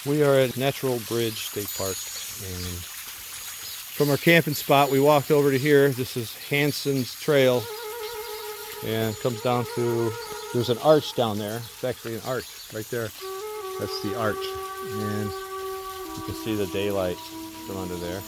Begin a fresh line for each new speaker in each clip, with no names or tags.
We are at Natural Bridge State Park, and from our camping spot we walked over to here. This is Hanson's Trail, and it comes down to, there's an arch down there. It's actually an arch right there. That's the arch, and you can see the daylight from under there.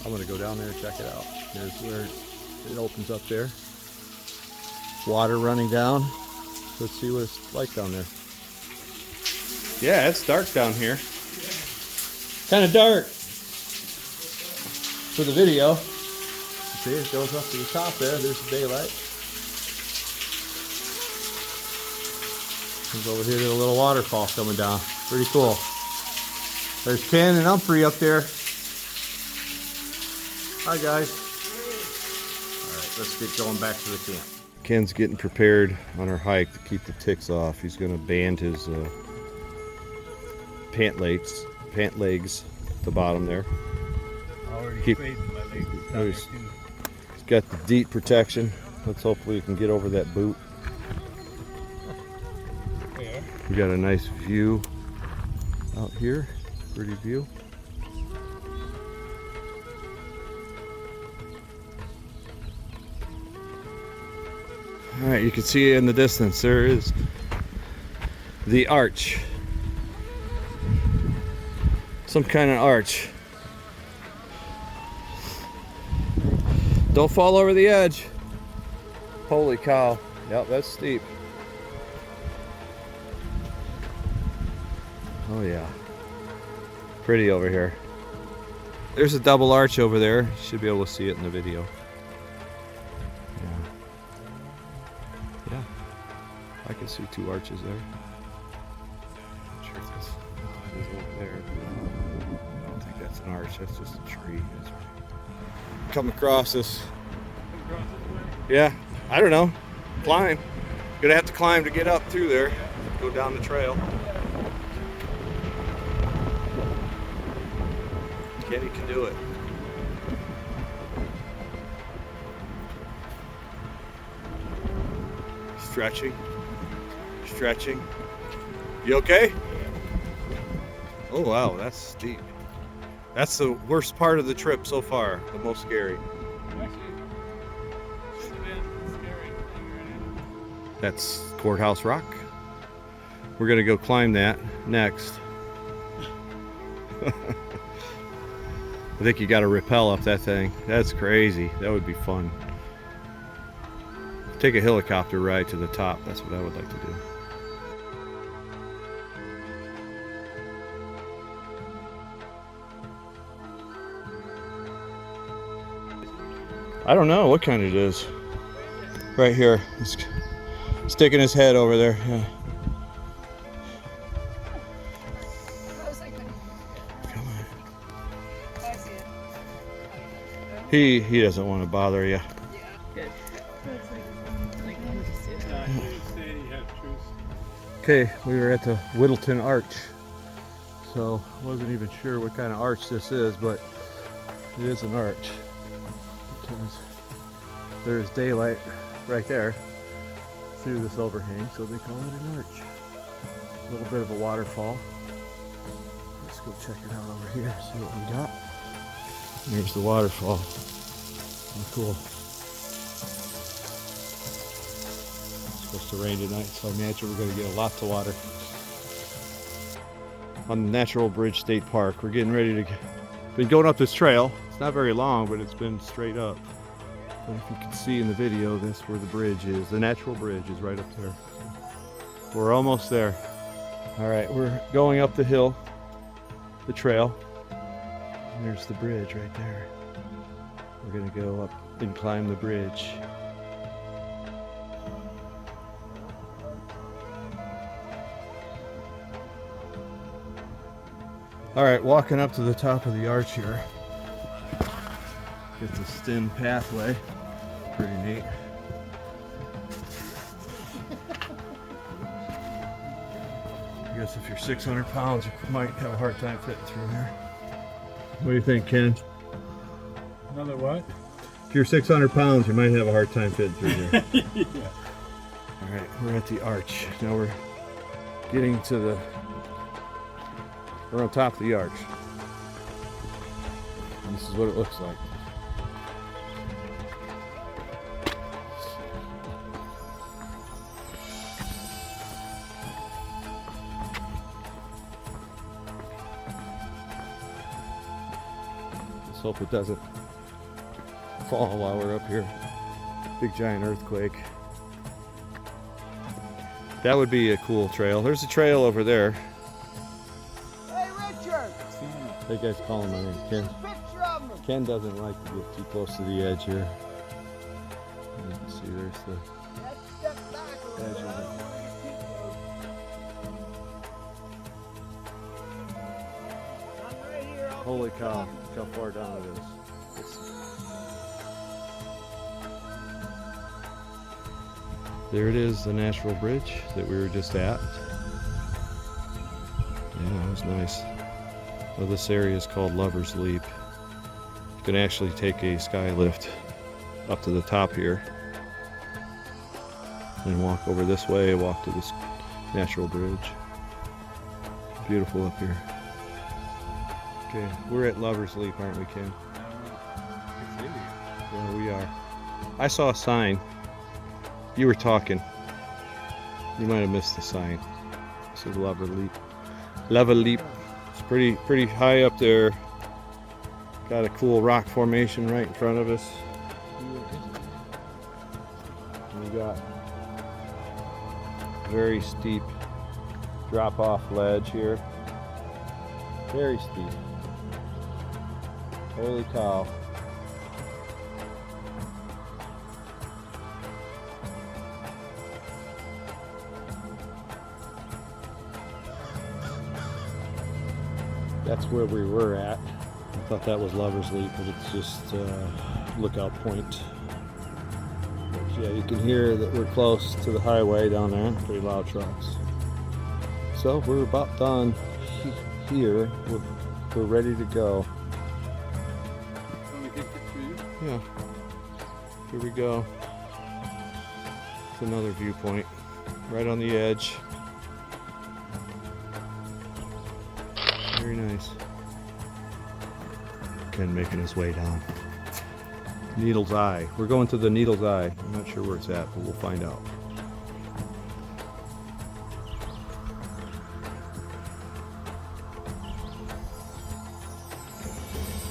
I'm gonna go down there and check it out. There's where it opens up there. Water running down. Let's see what it's like down there. Yeah, it's dark down here. Kind of dark for the video. See, it goes up to the top there. There's the daylight. Comes over here to a little waterfall coming down. Pretty cool. There's Ken and Humphrey up there. Hi guys. All right, let's get going back to the camp. Ken's getting prepared on our hike to keep the ticks off. He's going to band his pant legs at the bottom there.
Already sprayed my legs.
He's got the DEET protection. Let's hopefully we can get over that boot.
Yeah.
We got a nice view out here. Pretty view. All right, you can see in the distance there is the arch. Some kind of arch. Don't fall over the edge. Holy cow. Yep, that's steep. Oh yeah. Pretty over here. There's a double arch over there. You should be able to see it in the video. Yeah. I can see two arches there. Not sure if this is over there. I don't think that's an arch, that's just a tree. That's right. Come across this. Yeah, I don't know. Climb. Gonna have to climb to get up through there. Go down the trail. Kenny can do it. Stretching. Stretching. You okay? Oh wow, that's steep. That's the worst part of the trip so far, the most scary. That's Courthouse Rock. We're gonna go climb that next. I think you gotta rappel up that thing. That's crazy. That would be fun. Take a helicopter ride to the top. That's what I would like to do. I don't know what kind it is. Right here. He's sticking his head over there. Yeah. Come on. He doesn't want to bother you. Okay, we were at the Whittleton Arch. So wasn't even sure what kind of arch this is, but it is an arch. There's daylight right there through this overhang, so they call it an arch. A little bit of a waterfall. Let's go check it out over here, see what we got. There's the waterfall. Oh, cool. It's supposed to rain tonight, so I imagine we're going to get lots of water. On the Natural Bridge State Park, we're getting ready to been going up this trail. It's not very long, but it's been straight up. But if you can see in the video, that's where the bridge is. The Natural Bridge is right up there. We're almost there. All right, we're going up the hill, the trail. And there's the bridge right there. We're gonna go up and climb the bridge. All right, walking up to the top of the arch here. Get the stem pathway. Pretty neat. I guess if you're 600 pounds, you might have a hard time fitting through here. What do you think, Ken?
Another what?
If you're 600 pounds, you might have a hard time fitting through here.
Yeah.
All right, we're at the arch. Now we're getting to the We're on top of the arch. And this is what it looks like. Let's hope it doesn't fall while we're up here. Big giant earthquake. That would be a cool trail. There's a trail over there.
Hey, Richard!
That guy's calling my name. Ken.
Picture of me!
Ken doesn't like to get too close to the edge here. You can see there's the
Let's step back a little
edge
bit.
of it.
I'm right here. I'll
Holy
keep
cow,
talking.
look how far down it is. There it is, the natural bridge that we were just at. Yeah, that was nice. Well, this area is called Lover's Leap. You can actually take a sky lift up to the top here and walk over this way, walk to this natural bridge. Beautiful up here. Okay, we're at Lover's Leap, aren't we, Ken? Yeah, we are. I saw a sign. You were talking. You might have missed the sign. This is Lover Leap. Lava Leap. It's pretty high up there. Got a cool rock formation right in front of us. And we got very steep drop-off ledge here. Very steep. Holy cow. That's where we were at. I thought that was Lover's Leap, but it's just lookout point. But yeah, you can hear that we're close to the highway down there. Pretty loud trucks. So we're about done here. We're ready to go. Yeah. Here we go. It's another viewpoint. Right on the edge. Very nice. Ken making his way down. Needle's Eye. We're going to the Needle's Eye. I'm not sure where it's at, but we'll find out.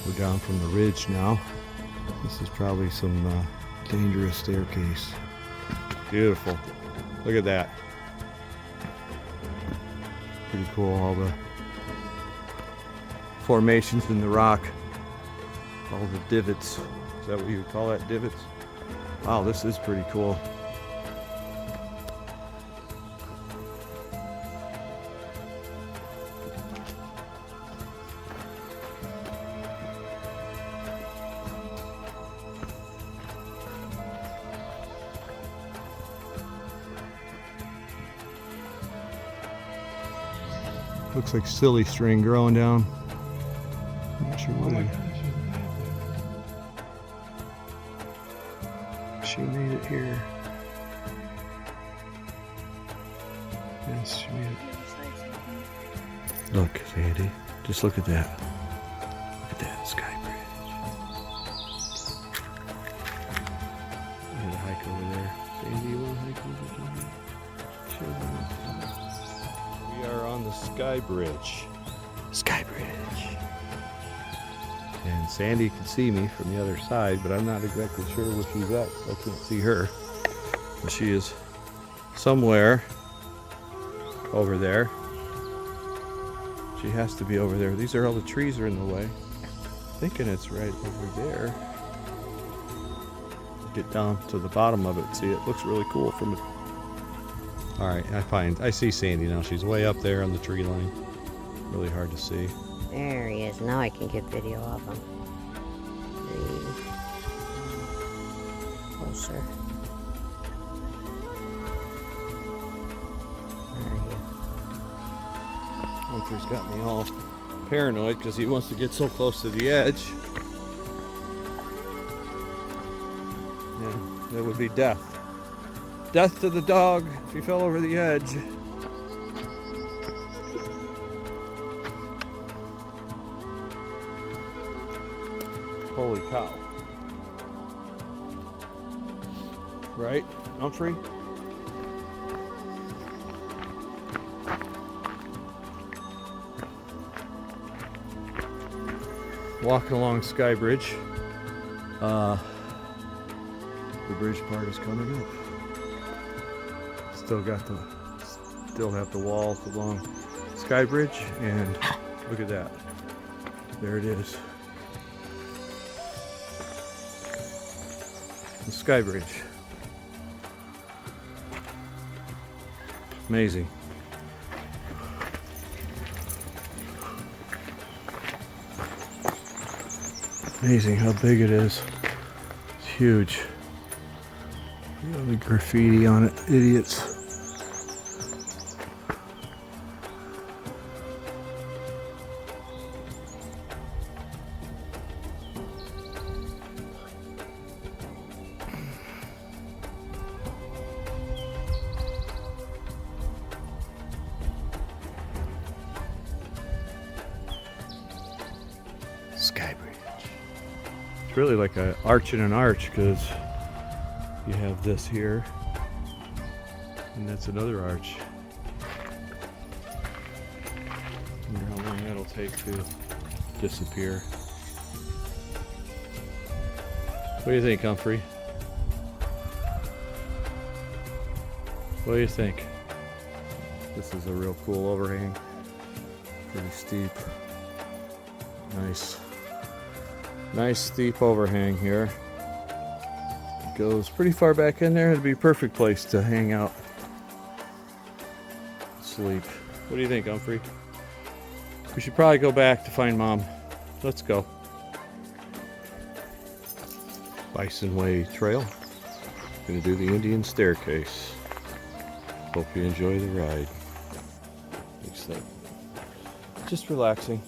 We're down from the ridge now. This is probably some dangerous staircase. Beautiful. Look at that. Pretty cool, all the formations in the rock, all the divots. Is that what you would call that, divots? Wow, this is pretty cool. Looks like silly string growing down. I'm not sure what it is. She made it here. Yes, she made it. Look, Sandy. Just look at that. Look at that sky bridge. I'm gonna hike over there. Sandy, you wanna hike over there? Sure. We are on the sky bridge. Sky bridge. And Sandy can see me from the other side, but I'm not exactly sure where she's at. I can't see her. But she is somewhere over there. She has to be over there. These are all the trees are in the way. I'm thinking it's right over there. Get down to the bottom of it. See, it looks really cool from it. All right, I see Sandy now. She's way up there on the tree line. Really hard to see.
There he is. Now I can get video of him. Closer.
Hunter's got me all paranoid because he wants to get so close to the edge. Yeah, that would be death. Death to the dog if he fell over the edge. Holy cow. Right, Humphrey? Walking along Sky Bridge. The bridge part is coming up. Still have the walls along Sky Bridge, and look at that. There it is. The Sky Bridge. Amazing. Amazing how big it is. It's huge. Look at the graffiti on it, idiots. Sky Bridge. It's really like an arch in an arch, because you have this here, and that's another arch. I wonder how long that'll take to disappear. What do you think, Humphrey? What do you think? This is a real cool overhang. Pretty steep. Nice steep overhang here. It goes pretty far back in there. It'd be a perfect place to hang out, sleep. What do you think, Humphrey? We should probably go back to find Mom. Let's go. Bison Way Trail. Gonna do the Indian Staircase. Hope you enjoy the ride. Except just relaxing.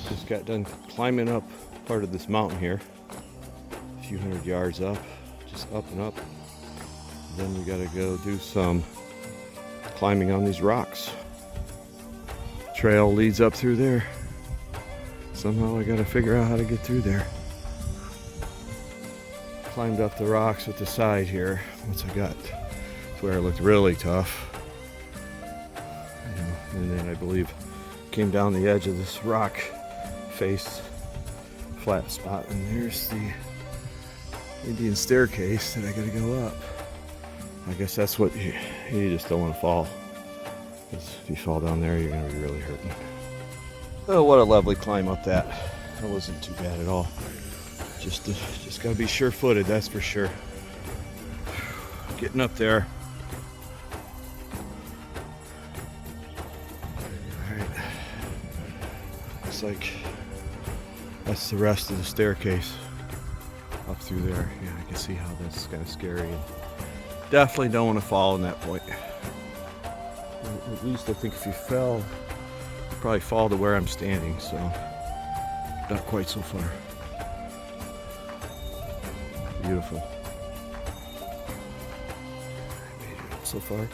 Just got done climbing up part of this mountain here. A few hundred yards up, just up and up. Then we gotta go do some climbing on these rocks. Trail leads up through there. Somehow I gotta figure out how to get through there. Climbed up the rocks at the side here. Once I got to where it looked really tough. And then I believe came down the edge of this rock face flat spot, and there's the Indian Staircase that I gotta go up. I guess that's what you just don't want to fall. Because if you fall down there, you're gonna be really hurting. Oh, what a lovely climb up that. That wasn't too bad at all. Just gotta be sure-footed, that's for sure. Getting up there. All right. Looks like that's the rest of the staircase up through there. Yeah, I can see how that's kind of scary. And definitely don't want to fall in that point. At least I think if you fell, you'd probably fall to where I'm standing, so not quite so far. Beautiful. I made it up so far.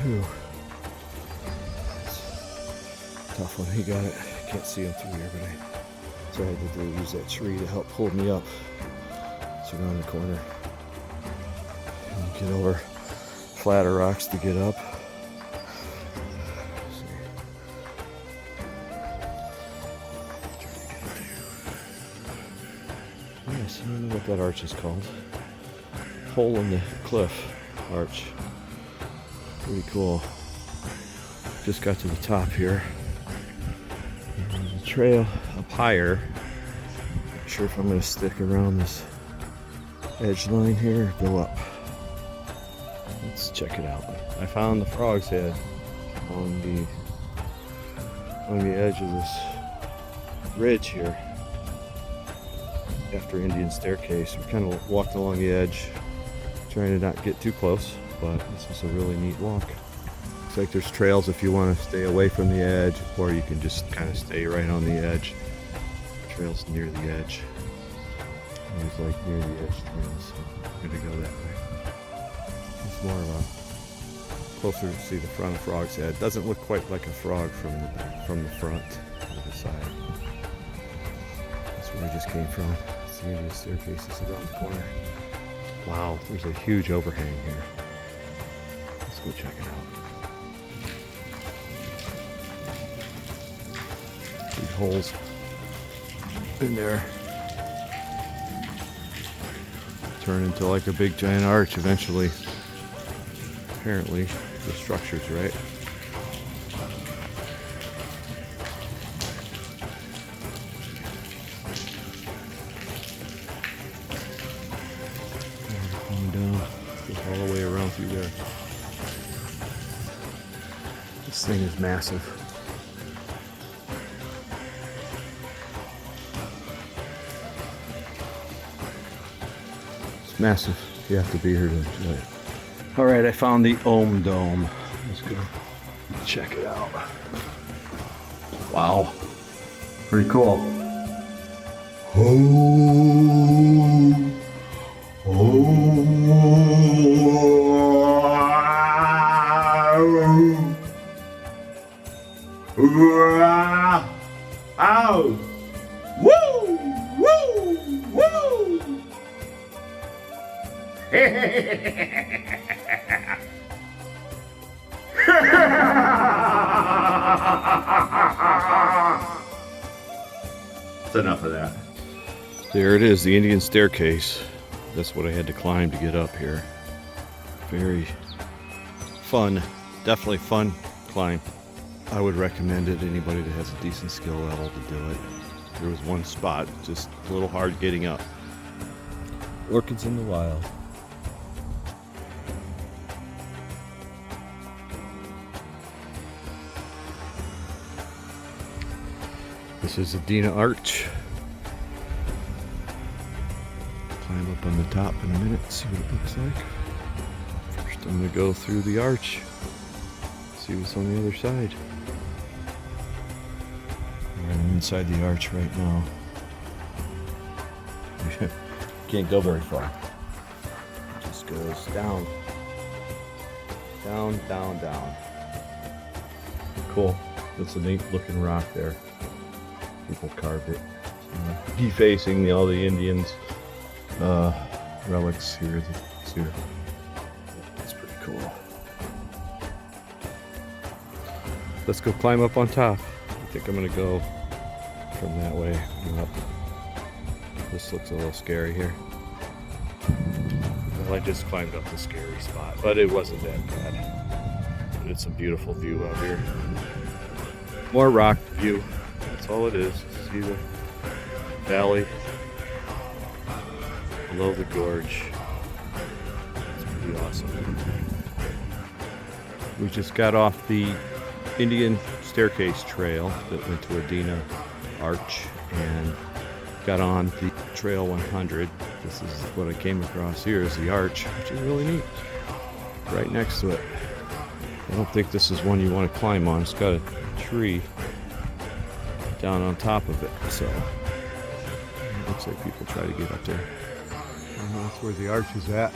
Whew. Tough one. He got it. Can't see him through here, but that's what I had to do. Use that tree to help pull me up. It's around the corner. And get over flatter rocks to get up. Yes, I don't know what that arch is called. Hole in the cliff arch. Pretty cool. Just got to the top here. And the trail up higher. Not sure if I'm going to stick around this edge line here or go up. Let's check it out. I found the frog's head on the edge of this ridge here. After Indian Staircase, we kind of walked along the edge, trying to not get too close, but this is a really neat walk. Looks like there's trails if you want to stay away from the edge, or you can just kind of stay right on the edge. Trails near the edge. There's like near the edge trails, so I'm gonna go that way. It's more of a closer to see the front of the frog's head. Doesn't look quite like a frog from the front to the side. That's where we just came from. It's the Indian staircase is around the corner. Wow, there's a huge overhang here. Let's go check it out. Big holes in there. Turn into like a big giant arch eventually. Apparently, the structure's right. Coming down, goes all the way around through there. This thing is massive. It's massive. You have to be here to enjoy it. All right, I found the Ohm Dome. Let's go check it out. Wow, pretty cool. Ow! Woo! Woo! Woo! That's enough of that. There it is, the Indian staircase. That's what I had to climb to get up here. Very fun, definitely fun climb. I would recommend it to anybody that has a decent skill level to do it. There was one spot, just a little hard getting up. Orchids in the wild. This is Adena Arch. Climb up on the top in a minute, see what it looks like. First I'm going to go through the arch, see what's on the other side. I'm inside the arch right now. Can't go very far. It just goes down. Down, down, down. Cool. That's a neat looking rock there. People carved it. Defacing all the Indians' relics here. That's pretty cool. Let's go climb up on top. I think I'm gonna go from that way up. This looks a little scary here. Well, I just climbed up the scary spot, but it wasn't that bad. But it's a beautiful view out here. More rock view. That's all it is. See the valley below the gorge. It's pretty awesome. We just got off the Indian staircase trail that went to Adena Arch and got on the Trail 100. This is what I came across here is the arch, which is really neat. Right next to it. I don't think this is one you want to climb on. It's got a tree down on top of it, so it looks like people try to get up there. And that's where the arch is at,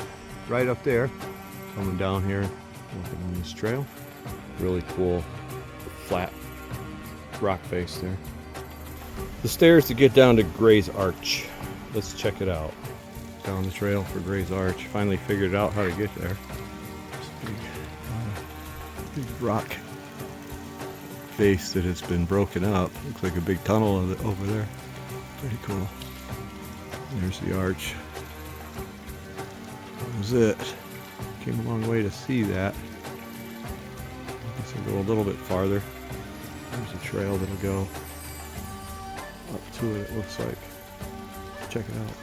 right up there. Coming down here, walking on this trail. Really cool, flat rock face there. The stairs to get down to Gray's Arch. Let's check it out. Down the trail for Gray's Arch. Finally figured out how to get there. Big rock face that has been broken up. Looks like a big tunnel of it over there. Pretty cool. There's the arch. That was it. Came a long way to see that. I guess I'll go a little bit farther. There's a trail that'll go up to it, it looks like. Check it out.